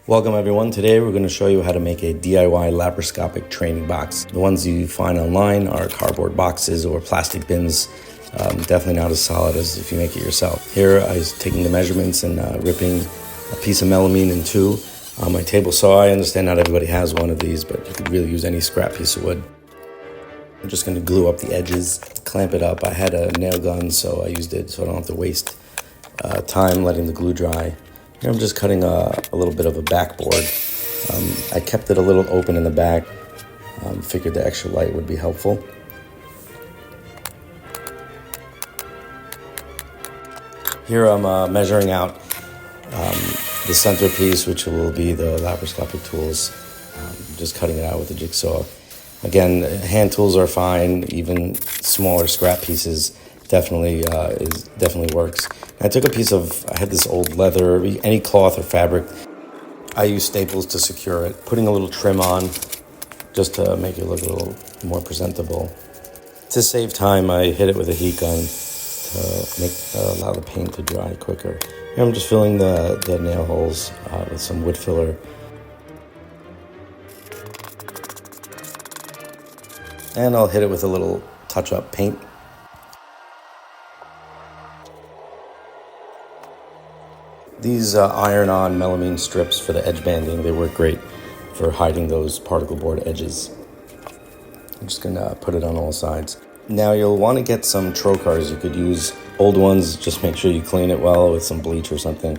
Welcome everyone. Today we're going to show you how to make a DIY laparoscopic training box. The ones you find online are cardboard boxes or plastic bins. Definitely not as solid as if you make it yourself. Here I was taking the measurements and ripping a piece of melamine in two on my table saw. I understand not everybody has one of these, but you could really use any scrap piece of wood. I'm just going to glue up the edges, clamp it up. I had a nail gun, so I used it so I don't have to waste time letting the glue dry. Here I'm just cutting a little bit of a backboard. I kept it a little open in the back. Figured the extra light would be helpful. Here I'm measuring out the centerpiece, which will be the laparoscopic tools. Just cutting it out with a jigsaw. Again, hand tools are fine. Even smaller scrap pieces definitely works. I took a piece of, I had this old leather, any cloth or fabric. I use staples to secure it, putting a little trim on just to make it look a little more presentable. To save time, I hit it with a heat gun to allow the paint to dry quicker. Here I'm just filling the nail holes with some wood filler. And I'll hit it with a little touch-up paint. These iron-on melamine strips for the edge banding, they work great for hiding those particle board edges. I'm just gonna put it on all sides. Now you'll want to get some trocars. You could use old ones, just make sure you clean it well with some bleach or something.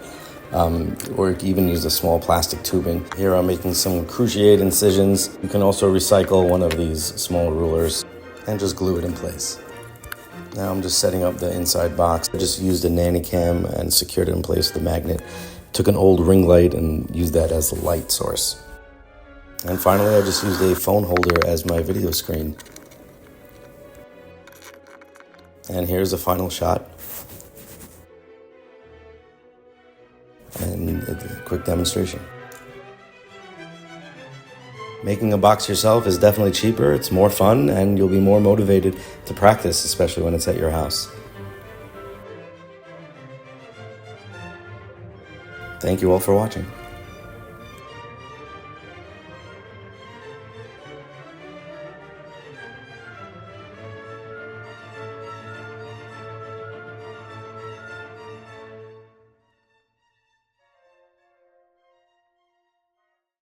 Or you can even use a small plastic tubing. Here I'm making some cruciate incisions. You can also recycle one of these small rulers and just glue it in place. Now I'm just setting up the inside box. I just used a nanny cam and secured it in place with a magnet. Took an old ring light and used that as a light source. And finally I just used a phone holder as my video screen. And here's the final shot. And a quick demonstration. Making a box yourself is definitely cheaper, it's more fun, and you'll be more motivated to practice, especially when it's at your house. Thank you all for watching.